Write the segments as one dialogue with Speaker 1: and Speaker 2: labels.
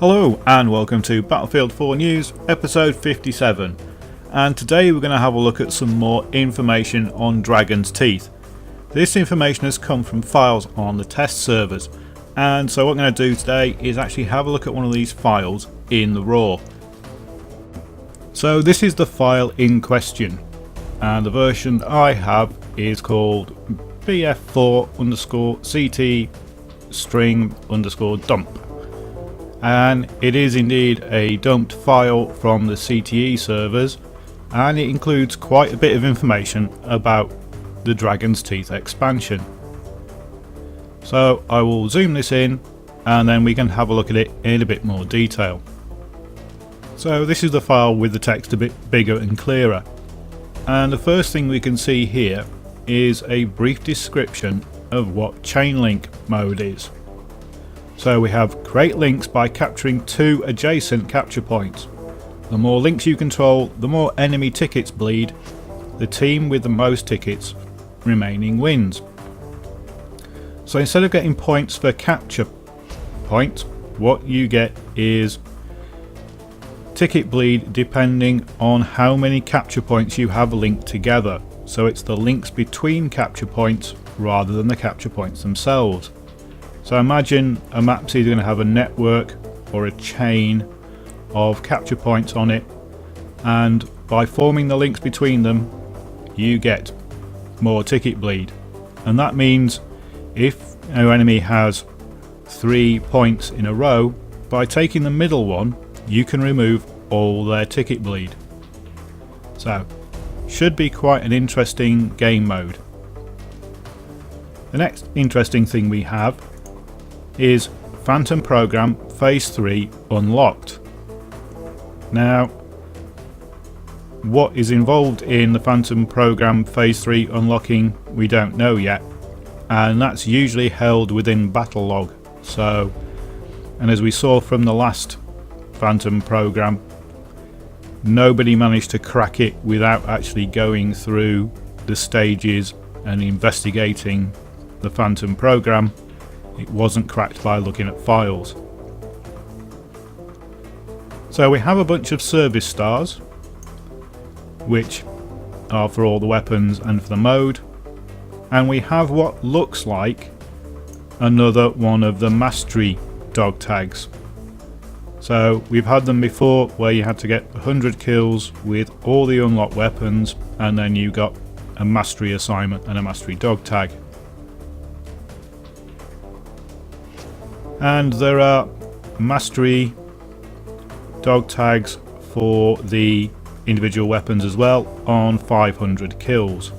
Speaker 1: Hello and welcome to Battlefield 4 News episode 57, and today we're going to have a look at some more information on Dragon's Teeth. This information has come from files on the test servers, and so what I'm going to do today is actually have a look at one of these files in the RAWR. So this is the file in question, and the version I have is called bf4_CTE string_dump. And it is indeed a dumped file from the CTE servers, and it includes quite a bit of information about the Dragon's Teeth expansion. So I will zoom this in and then we can have a look at it in a bit more detail. So this is the file with the text a bit bigger and clearer, and the first thing we can see here is a brief description of what Chainlink mode is. So we have create links by capturing 2 adjacent capture points. The more links you control, the more enemy tickets bleed. The team with the most tickets remaining wins. So instead of getting points for capture points, what you get is ticket bleed depending on how many capture points you have linked together. So it's the links between capture points rather than the capture points themselves. So imagine a map's either going to have a network or a chain of capture points on it, and by forming the links between them you get more ticket bleed. And that means if an enemy has 3 points in a row, by taking the middle one you can remove all their ticket bleed. So should be quite an interesting game mode. The next interesting thing we have is Phantom Program Phase 3 unlocked. Now, what is involved in the Phantom Program Phase 3 unlocking we don't know yet, and that's usually held within battle log. So, and as we saw from the last Phantom Program, nobody managed to crack it without actually going through the stages and investigating the Phantom Program. It wasn't cracked by looking at files. So we have a bunch of service stars, which are for all the weapons and for the mode, and we have what looks like another one of the mastery dog tags. So we've had them before where you had to get 100 kills with all the unlocked weapons, and then you got a mastery assignment and a mastery dog tag. And there are mastery dog tags for the individual weapons as well on 500 kills.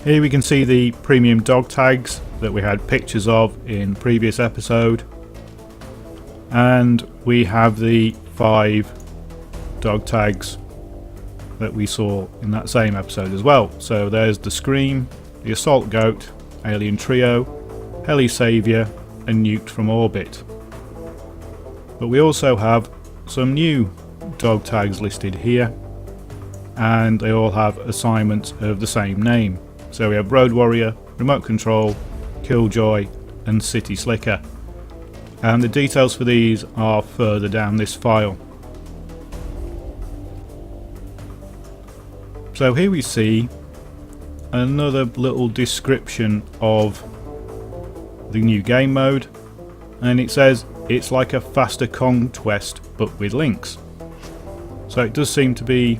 Speaker 1: Here we can see the premium dog tags that we had pictures of in the previous episode, and we have the 5 dog tags that we saw in that same episode as well. So there's the Scream, the Assault Goat, Alien Trio, Heli Saviour and Nuked from Orbit. But we also have some new dog tags listed here, and they all have assignments of the same name. So we have Road Warrior, Remote Control, Killjoy and City Slicker, and the details for these are further down this file. So here we see another little description of the new game mode, and it says it's like a faster Conquest but with links. So it does seem to be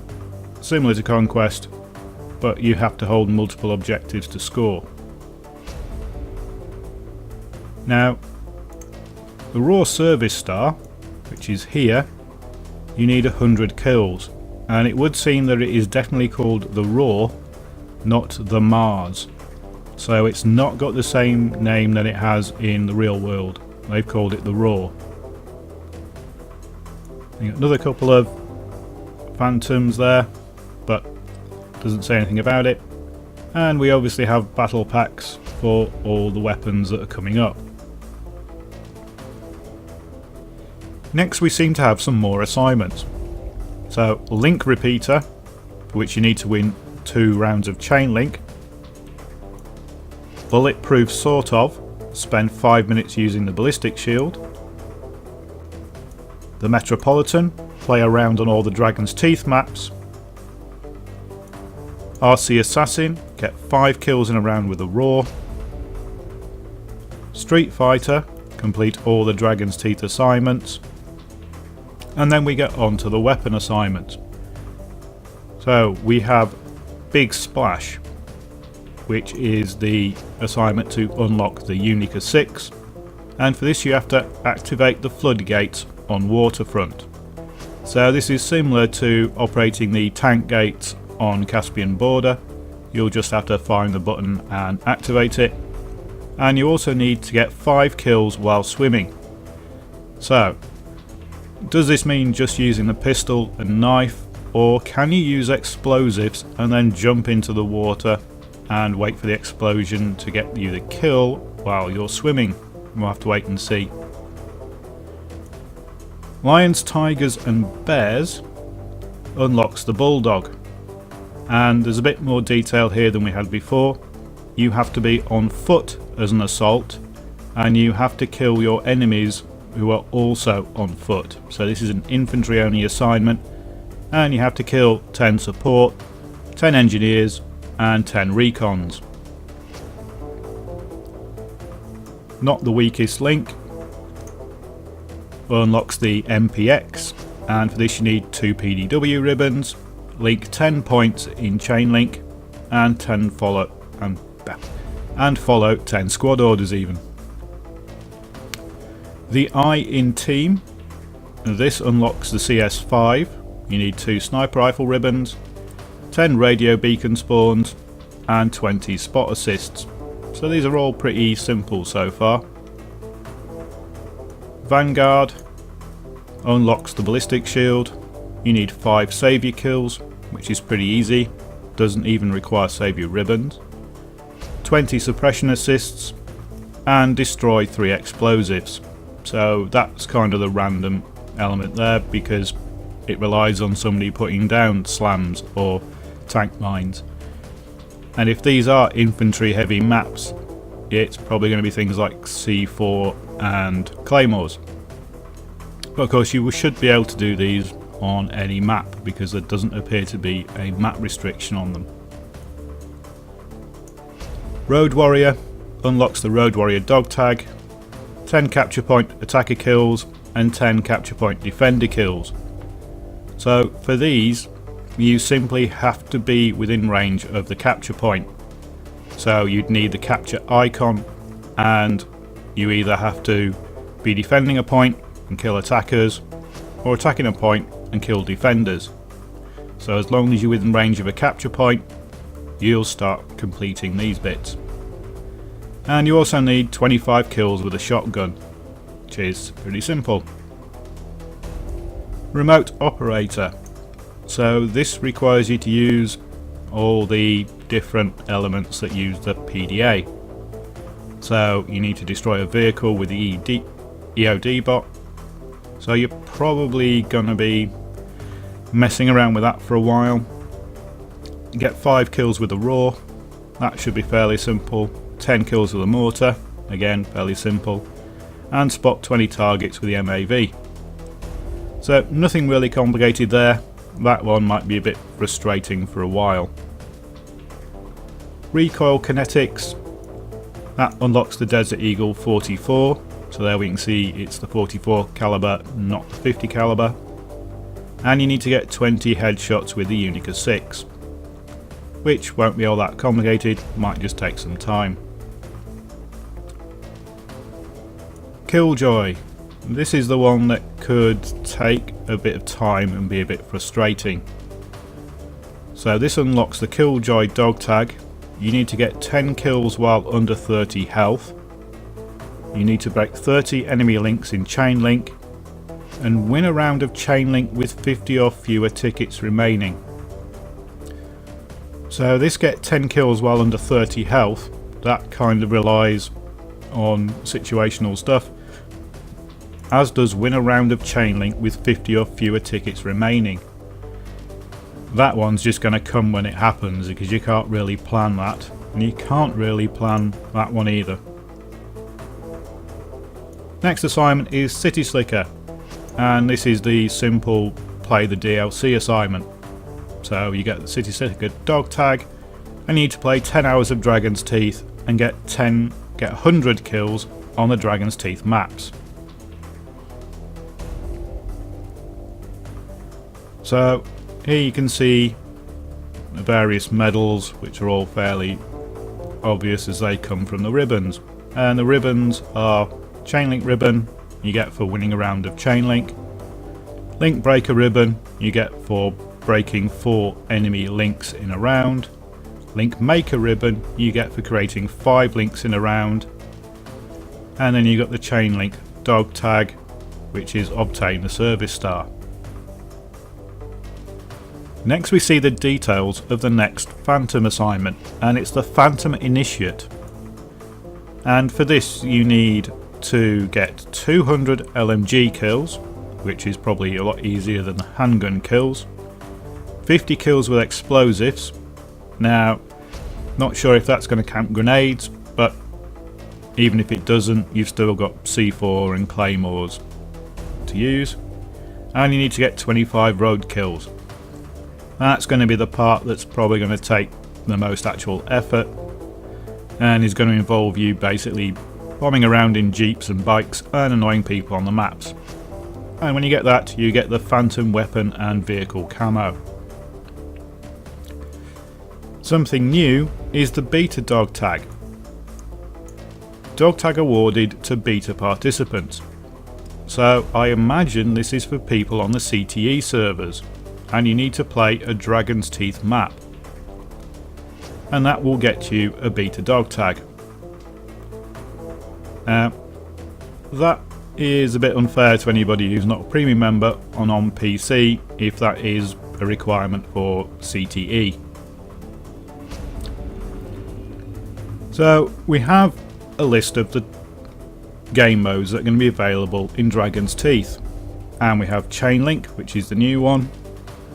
Speaker 1: similar to Conquest, but you have to hold multiple objectives to score. Now the RAWR service star, which is here, you need 100 kills, and it would seem that it is definitely called the RAWR, not the Mars. So it's not got the same name that it has in the real world. They've called it the RAWR. Another couple of phantoms there, but doesn't say anything about it. And we obviously have battle packs for all the weapons that are coming up. Next we seem to have some more assignments. So Link Repeater, for which you need to win 2 rounds of Chainlink. Bulletproof sort of, spend 5 minutes using the Ballistic Shield. The Metropolitan, play around on all the Dragon's Teeth maps. RC Assassin, get 5 kills in a round with a RAWR. Street Fighter, complete all the Dragon's Teeth assignments. And then we get on to the weapon assignments. So we have Big Splash, which is the assignment to unlock the Unica 6, and for this you have to activate the floodgates on Waterfront. So this is similar to operating the tank gates on Caspian Border. You'll just have to find the button and activate it, and you also need to get 5 kills while swimming. So does this mean just using the pistol and knife, or can you use explosives and then jump into the water and wait for the explosion to get you the kill while you're swimming? We'll have to wait and see. Lions, Tigers and Bears unlocks the Bulldog, and there's a bit more detail here than we had before. You have to be on foot as an assault, and you have to kill your enemies who are also on foot. So this is an infantry only assignment, and you have to kill 10 support, 10 engineers and 10 recons. Not the Weakest Link unlocks the MPX, and for this you need 2 PDW ribbons, link 10 points in Chainlink, and follow 10 squad orders even. The Eye in Team, this unlocks the CS5. You need 2 sniper rifle ribbons, 10 radio beacon spawns and 20 spot assists. So these are all pretty simple so far. Vanguard unlocks the Ballistic Shield. You need 5 saviour kills, which is pretty easy, doesn't even require saviour ribbons, 20 suppression assists and destroy 3 explosives. So that's kind of the random element there, because it relies on somebody putting down slams or tank mines. And if these are infantry heavy maps, it's probably going to be things like C4 and claymores. But of course you should be able to do these on any map, because there doesn't appear to be a map restriction on them. Road Warrior unlocks the Road Warrior dog tag, 10 capture point attacker kills and 10 capture point defender kills. So for these you simply have to be within range of the capture point. So you'd need the capture icon, and you either have to be defending a point and kill attackers, or attacking a point and kill defenders. So as long as you're within range of a capture point, you'll start completing these bits. And you also need 25 kills with a shotgun, which is pretty simple. Remote Operator. So this requires you to use all the different elements that use the PDA. So you need to destroy a vehicle with the EOD bot. So you're probably going to be messing around with that for a while. Get 5 kills with a RAWR, that should be fairly simple. 10 kills with a mortar, again fairly simple. And spot 20 targets with the MAV. So nothing really complicated there. That one might be a bit frustrating for a while. Recoil Kinetics, that unlocks the Desert Eagle 44. So there we can see it's the 44 caliber, not the 50 caliber. And you need to get 20 headshots with the Unica 6, which won't be all that complicated, might just take some time. Killjoy, this is the one that could take a bit of time and be a bit frustrating. So this unlocks the Killjoy dog tag. You need to get 10 kills while under 30 health. You need to break 30 enemy links in Chainlink and win a round of Chainlink with 50 or fewer tickets remaining. So this get 10 kills while under 30 health, that kind of relies on situational stuff, as does win a round of Chainlink with 50 or fewer tickets remaining. That one's just going to come when it happens, because you can't really plan that, and you can't really plan that one either. Next assignment is City Slicker, and this is the simple play the DLC assignment. So you get the City Slicker dog tag, and you need to play 10 hours of Dragon's Teeth and get 100 kills on the Dragon's Teeth maps. So here you can see the various medals, which are all fairly obvious as they come from the ribbons. And the ribbons are Chainlink ribbon you get for winning a round of Chainlink, Link Breaker ribbon you get for breaking 4 enemy links in a round, Link Maker ribbon you get for creating 5 links in a round, and then you got the Chainlink dog tag, which is obtain the service star. Next we see the details of the next Phantom assignment, and it's the Phantom Initiate. And for this you need to get 200 LMG kills, which is probably a lot easier than the handgun kills, 50 kills with explosives. Now, not sure if that's going to count grenades, but even if it doesn't, you've still got C4 and claymores to use. And you need to get 25 road kills. That's going to be the part that's probably going to take the most actual effort, and is going to involve you basically bombing around in jeeps and bikes and annoying people on the maps. And when you get that, you get the Phantom weapon and vehicle camo. Something new is the beta dog tag. Dog tag awarded to beta participants. So I imagine this is for people on the CTE servers, and you need to play a Dragon's Teeth map, and that will get you a beta dog tag. That is a bit unfair to anybody who's not a premium member on PC, if that is a requirement for CTE. So we have a list of the game modes that are going to be available in Dragon's Teeth, and we have Chainlink, which is the new one,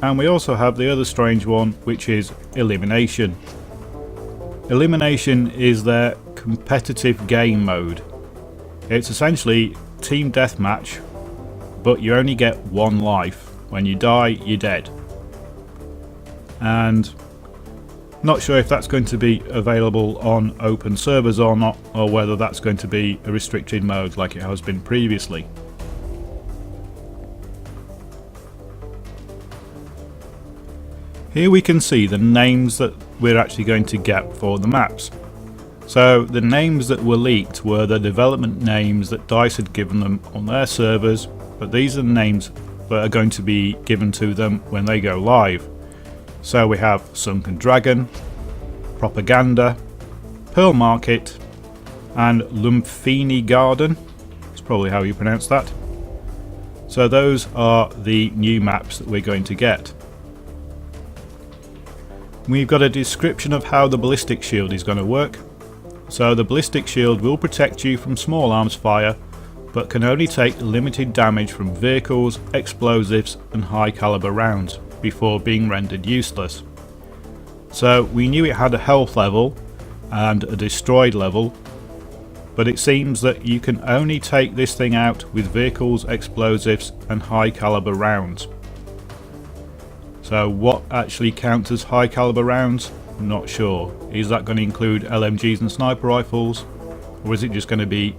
Speaker 1: and we also have the other strange one, which is Elimination. Elimination is their competitive game mode. It's essentially team deathmatch, but you only get 1 life. When you die, you're dead. And not sure if that's going to be available on open servers or not, or whether that's going to be a restricted mode like it has been previously. Here we can see the names that we're actually going to get for the maps. So the names that were leaked were the development names that DICE had given them on their servers, but these are the names that are going to be given to them when they go live. So we have Sunken Dragon, Propaganda, Pearl Market, and Lumphini Garden. That's probably how you pronounce that. So those are the new maps that we're going to get. We've got a description of how the Ballistic Shield is going to work. So the Ballistic Shield will protect you from small arms fire, but can only take limited damage from vehicles, explosives and high caliber rounds before being rendered useless. So we knew it had a health level and a destroyed level, but it seems that you can only take this thing out with vehicles, explosives and high caliber rounds. So what actually counts as high caliber rounds? Not sure. Is that going to include LMGs and sniper rifles, or is it just going to be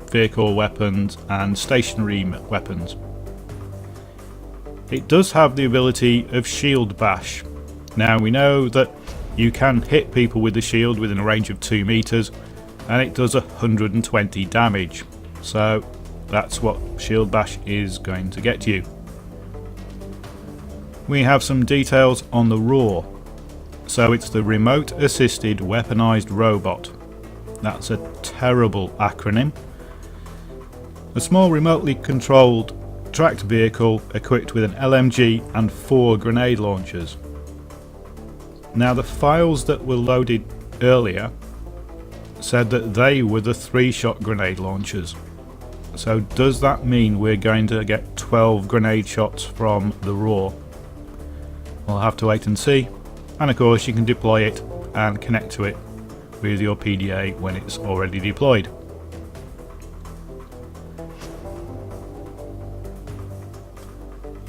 Speaker 1: vehicle weapons and stationary weapons? It does have the ability of shield bash. Now we know that you can hit people with the shield within a range of 2 meters, and it does 120 damage. So that's what shield bash is going to get you. We have some details on the RAWR. So it's the Remote Assisted Weaponized Robot. That's a terrible acronym. A small remotely controlled tracked vehicle equipped with an LMG and 4 grenade launchers. Now the files that were loaded earlier said that they were the 3-shot grenade launchers. So does that mean we're going to get 12 grenade shots from the RAWR? We'll have to wait and see, and of course you can deploy it and connect to it with your PDA when it's already deployed.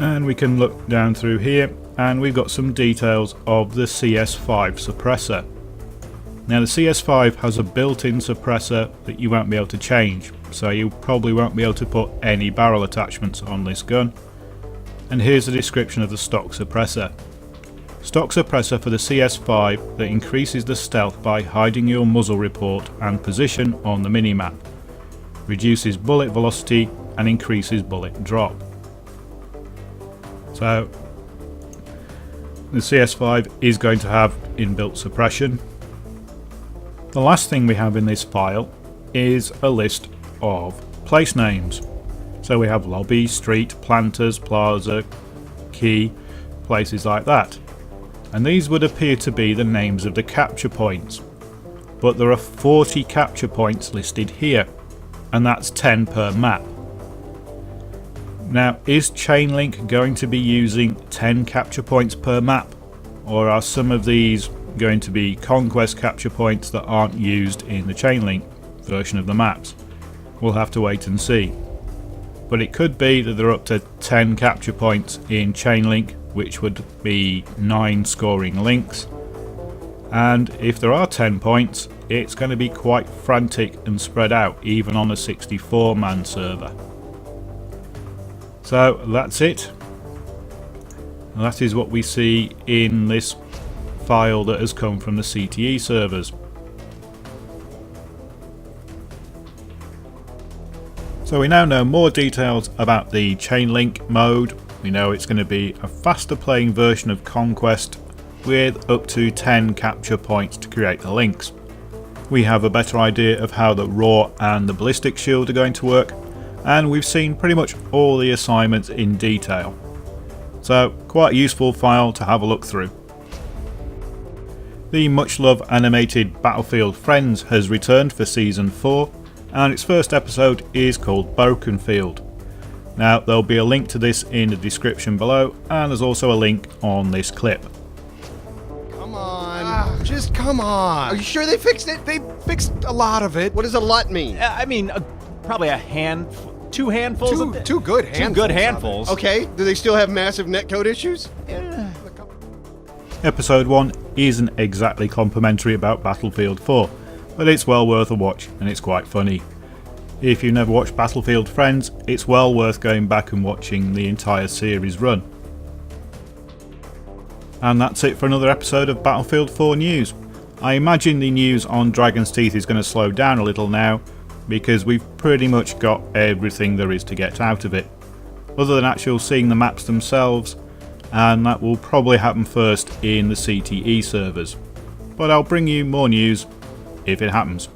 Speaker 1: And we can look down through here and we've got some details of the CS5 suppressor. Now the CS5 has a built-in suppressor that you won't be able to change, so you probably won't be able to put any barrel attachments on this gun. And here's a description of the stock suppressor. Stock suppressor for the CS5 that increases the stealth by hiding your muzzle report and position on the minimap, reduces bullet velocity and increases bullet drop. So the CS5 is going to have inbuilt suppression. The last thing we have in this file is a list of place names. So we have lobby, street, planters, plaza, key, places like that. And these would appear to be the names of the capture points. But there are 40 capture points listed here, and that's 10 per map. Now, is Chainlink going to be using 10 capture points per map? Or are some of these going to be conquest capture points that aren't used in the Chainlink version of the maps? We'll have to wait and see. But it could be that they're up to 10 capture points in Chainlink, which would be 9 scoring links. And if there are 10 points, it's going to be quite frantic and spread out, even on a 64-man server. So that's it. That is what we see in this file that has come from the CTE servers. So we now know more details about the Chainlink mode. We know it's going to be a faster playing version of Conquest with up to 10 capture points to create the links. We have a better idea of how the RAWR and the Ballistic Shield are going to work, and we've seen pretty much all the assignments in detail. So quite a useful file to have a look through. The much loved animated Battlefield Friends has returned for Season 4, and its first episode is called Brokenfield. Now there'll be a link to this in the description below, and there's also a link on this clip.
Speaker 2: Come on, just come on.
Speaker 3: Are you sure they fixed it? They fixed a lot of it.
Speaker 2: What does a lot mean?
Speaker 4: I mean, probably two handfuls.
Speaker 3: Two good handfuls.
Speaker 4: Two good handfuls.
Speaker 2: Okay, do they still have massive netcode issues?
Speaker 1: Episode 1 isn't exactly complimentary about Battlefield 4, but it's well worth a watch and it's quite funny. If you've never watched Battlefield Friends, it's well worth going back and watching the entire series run. And that's it for another episode of Battlefield 4 News. I imagine the news on Dragon's Teeth is going to slow down a little now, because we've pretty much got everything there is to get out of it, other than actually seeing the maps themselves, and that will probably happen first in the CTE servers. But I'll bring you more news if it happens.